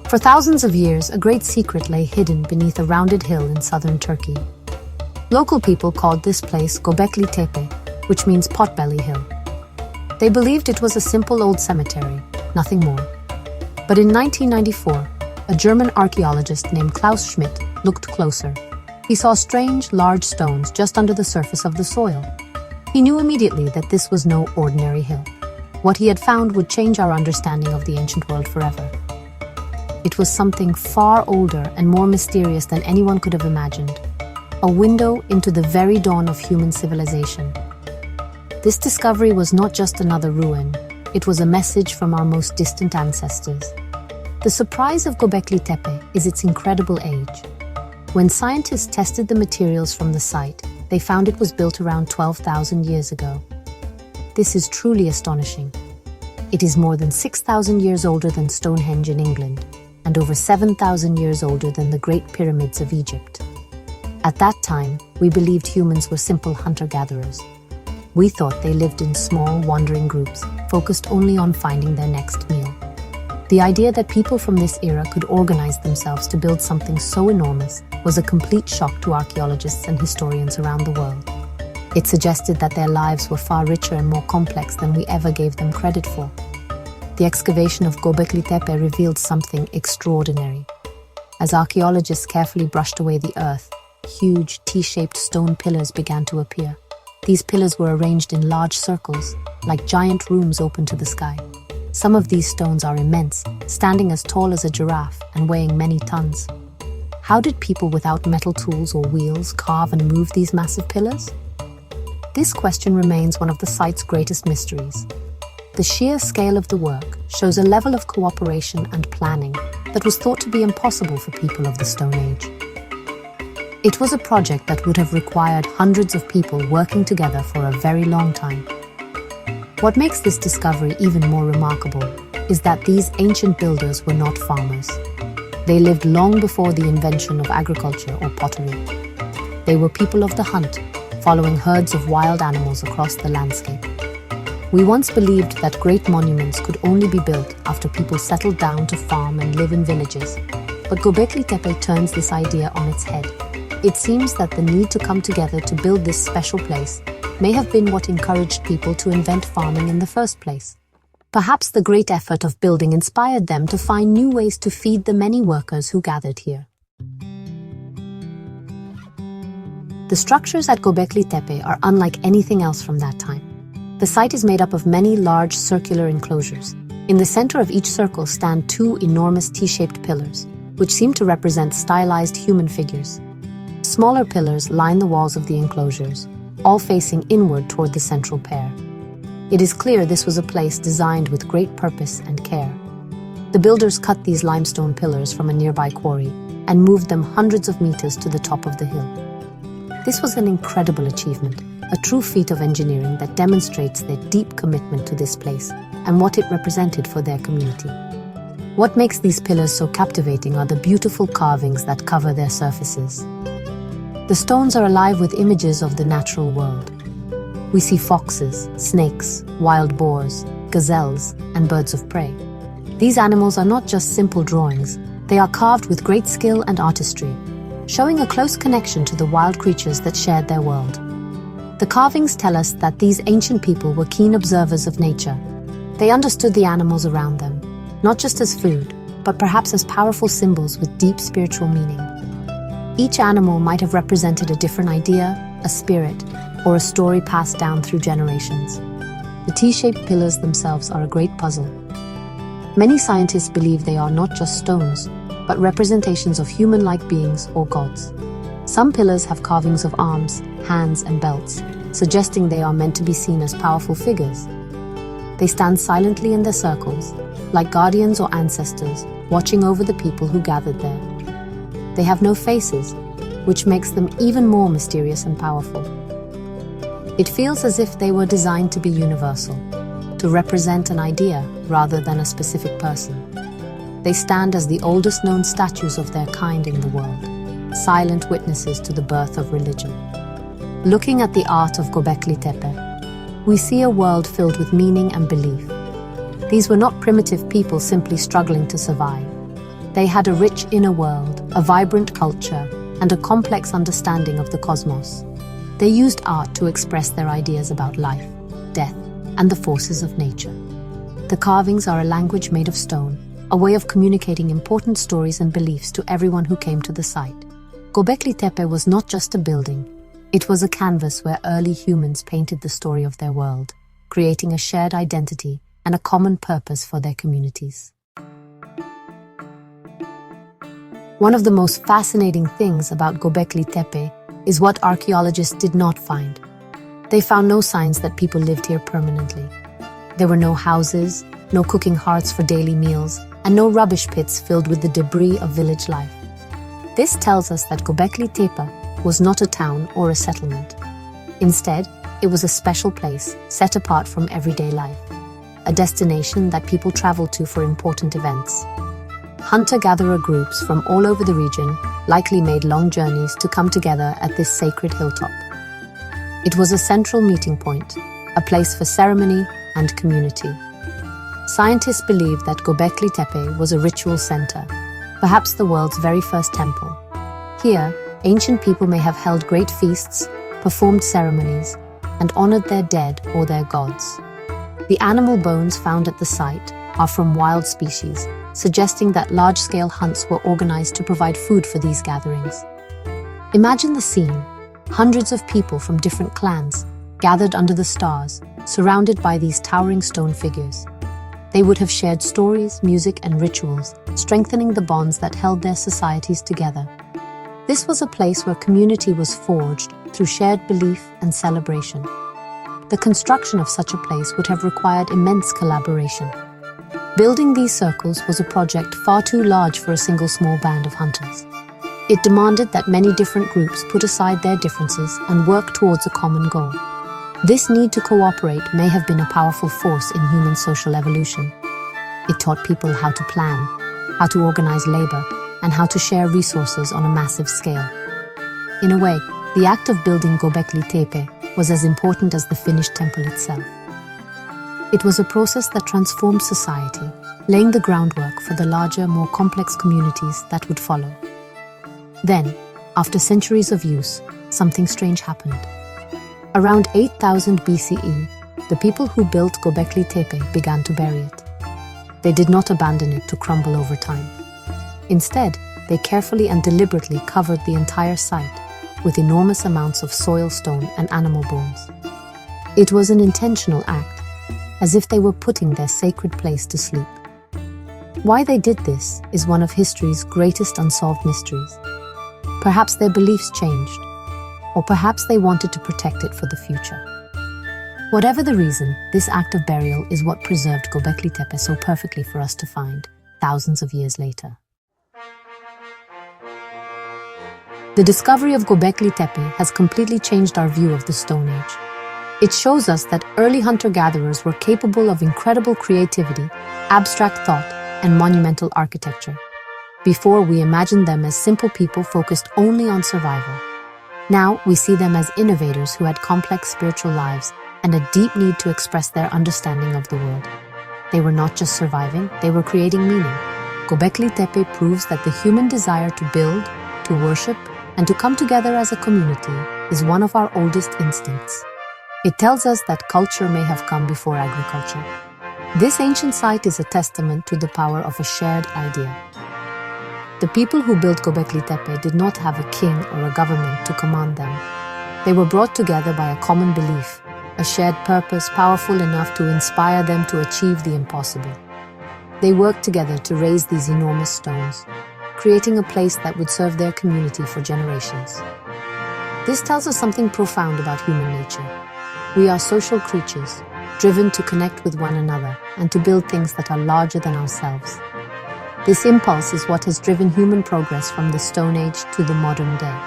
For thousands of years, a great secret lay hidden beneath a rounded hill in southern Turkey. Local people called this place Göbekli Tepe, which means Potbelly Hill. They believed it was a simple old cemetery, nothing more. But in 1994, a German archaeologist named Klaus Schmidt looked closer. He saw strange, large stones just under the surface of the soil. He knew immediately that this was no ordinary hill. What he had found would change our understanding of the ancient world forever. It was something far older and more mysterious than anyone could have imagined. A window into the very dawn of human civilization. This discovery was not just another ruin, it was a message from our most distant ancestors. The surprise of Göbekli Tepe is its incredible age. When scientists tested the materials from the site, they found it was built around 12,000 years ago. This is truly astonishing. It is more than 6,000 years older than Stonehenge in England, and over 7,000 years older than the Great Pyramids of Egypt. At that time, we believed humans were simple hunter-gatherers. We thought they lived in small, wandering groups, focused only on finding their next meal. The idea that people from this era could organize themselves to build something so enormous was a complete shock to archaeologists and historians around the world. It suggested that their lives were far richer and more complex than we ever gave them credit for. The excavation of Göbekli Tepe revealed something extraordinary. As archaeologists carefully brushed away the earth, huge T-shaped stone pillars began to appear. These pillars were arranged in large circles, like giant rooms open to the sky. Some of these stones are immense, standing as tall as a giraffe and weighing many tons. How did people without metal tools or wheels carve and move these massive pillars? This question remains one of the site's greatest mysteries. The sheer scale of the work shows a level of cooperation and planning that was thought to be impossible for people of the Stone Age. It was a project that would have required hundreds of people working together for a very long time. What makes this discovery even more remarkable is that these ancient builders were not farmers. They lived long before the invention of agriculture or pottery. They were people of the hunt, following herds of wild animals across the landscape. We once believed that great monuments could only be built after people settled down to farm and live in villages. But Göbekli Tepe turns this idea on its head. It seems that the need to come together to build this special place may have been what encouraged people to invent farming in the first place. Perhaps the great effort of building inspired them to find new ways to feed the many workers who gathered here. The structures at Göbekli Tepe are unlike anything else from that time. The site is made up of many large circular enclosures. In the center of each circle stand two enormous T-shaped pillars, which seem to represent stylized human figures. Smaller pillars line the walls of the enclosures, all facing inward toward the central pair. It is clear this was a place designed with great purpose and care. The builders cut these limestone pillars from a nearby quarry and moved them hundreds of meters to the top of the hill. This was an incredible achievement, a true feat of engineering that demonstrates their deep commitment to this place and what it represented for their community. What makes these pillars so captivating are the beautiful carvings that cover their surfaces. The stones are alive with images of the natural world. We see foxes, snakes, wild boars, gazelles, and birds of prey. These animals are not just simple drawings, they are carved with great skill and artistry, showing a close connection to the wild creatures that shared their world. The carvings tell us that these ancient people were keen observers of nature. They understood the animals around them, not just as food, but perhaps as powerful symbols with deep spiritual meaning. Each animal might have represented a different idea, a spirit, or a story passed down through generations. The T-shaped pillars themselves are a great puzzle. Many scientists believe they are not just stones, but representations of human-like beings or gods. Some pillars have carvings of arms, hands, and belts, suggesting they are meant to be seen as powerful figures. They stand silently in their circles, like guardians or ancestors, watching over the people who gathered there. They have no faces, which makes them even more mysterious and powerful. It feels as if they were designed to be universal, to represent an idea rather than a specific person. They stand as the oldest known statues of their kind in the world, silent witnesses to the birth of religion. Looking at the art of Göbekli Tepe, we see a world filled with meaning and belief. These were not primitive people simply struggling to survive. They had a rich inner world, a vibrant culture, and a complex understanding of the cosmos. They used art to express their ideas about life, death, and the forces of nature. The carvings are a language made of stone, a way of communicating important stories and beliefs to everyone who came to the site. Göbekli Tepe was not just a building. It was a canvas where early humans painted the story of their world, creating a shared identity and a common purpose for their communities. One of the most fascinating things about Göbekli Tepe is what archaeologists did not find. They found no signs that people lived here permanently. There were no houses, no cooking hearths for daily meals, and no rubbish pits filled with the debris of village life. This tells us that Göbekli Tepe was not a town or a settlement. Instead, it was a special place set apart from everyday life, a destination that people traveled to for important events. Hunter-gatherer groups from all over the region likely made long journeys to come together at this sacred hilltop. It was a central meeting point, a place for ceremony and community. Scientists believe that Göbekli Tepe was a ritual center, perhaps the world's very first temple. Here, ancient people may have held great feasts, performed ceremonies, and honored their dead or their gods. The animal bones found at the site are from wild species, suggesting that large-scale hunts were organized to provide food for these gatherings. Imagine the scene: hundreds of people from different clans gathered under the stars, surrounded by these towering stone figures. They would have shared stories, music, and rituals, strengthening the bonds that held their societies together. This was a place where community was forged through shared belief and celebration. The construction of such a place would have required immense collaboration. Building these circles was a project far too large for a single small band of hunters. It demanded that many different groups put aside their differences and work towards a common goal. This need to cooperate may have been a powerful force in human social evolution. It taught people how to plan, how to organize labor, and how to share resources on a massive scale. In a way, the act of building Göbekli Tepe was as important as the finished temple itself. It was a process that transformed society, laying the groundwork for the larger, more complex communities that would follow. Then, after centuries of use, something strange happened. Around 8000 BCE, the people who built Göbekli Tepe began to bury it. They did not abandon it to crumble over time. Instead, they carefully and deliberately covered the entire site with enormous amounts of soil, stone, and animal bones. It was an intentional act, as if they were putting their sacred place to sleep. Why they did this is one of history's greatest unsolved mysteries. Perhaps their beliefs changed, or perhaps they wanted to protect it for the future. Whatever the reason, this act of burial is what preserved Göbekli Tepe so perfectly for us to find thousands of years later. The discovery of Göbekli Tepe has completely changed our view of the Stone Age. It shows us that early hunter-gatherers were capable of incredible creativity, abstract thought, and monumental architecture. Before, we imagined them as simple people focused only on survival. Now, we see them as innovators who had complex spiritual lives and a deep need to express their understanding of the world. They were not just surviving, they were creating meaning. Göbekli Tepe proves that the human desire to build, to worship, and to come together as a community is one of our oldest instincts. It tells us that culture may have come before agriculture. This ancient site is a testament to the power of a shared idea. The people who built Göbekli Tepe did not have a king or a government to command them. They were brought together by a common belief, a shared purpose powerful enough to inspire them to achieve the impossible. They worked together to raise these enormous stones, creating a place that would serve their community for generations. This tells us something profound about human nature. We are social creatures, driven to connect with one another and to build things that are larger than ourselves. This impulse is what has driven human progress from the Stone Age to the modern day.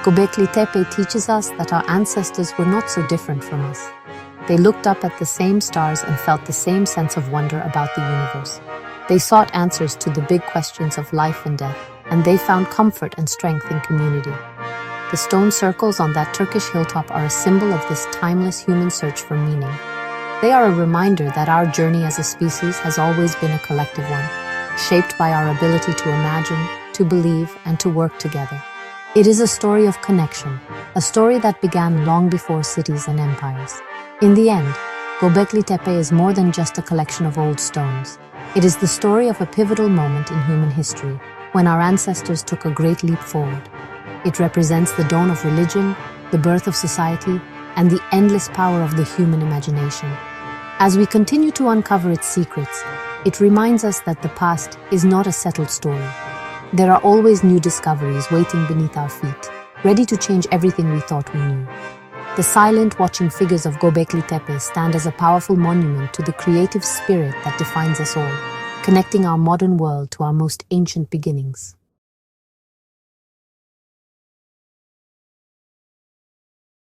Göbekli Tepe teaches us that our ancestors were not so different from us. They looked up at the same stars and felt the same sense of wonder about the universe. They sought answers to the big questions of life and death, and they found comfort and strength in community. The stone circles on that Turkish hilltop are a symbol of this timeless human search for meaning. They are a reminder that our journey as a species has always been a collective one. shaped by our ability to imagine, to believe, and to work together. It is a story of connection, a story that began long before cities and empires. In the end, Göbekli Tepe is more than just a collection of old stones. It is the story of a pivotal moment in human history, when our ancestors took a great leap forward. It represents the dawn of religion, the birth of society, and the endless power of the human imagination. As we continue to uncover its secrets, it reminds us that the past is not a settled story. There are always new discoveries waiting beneath our feet, ready to change everything we thought we knew. The silent, watching figures of Göbekli Tepe stand as a powerful monument to the creative spirit that defines us all, connecting our modern world to our most ancient beginnings.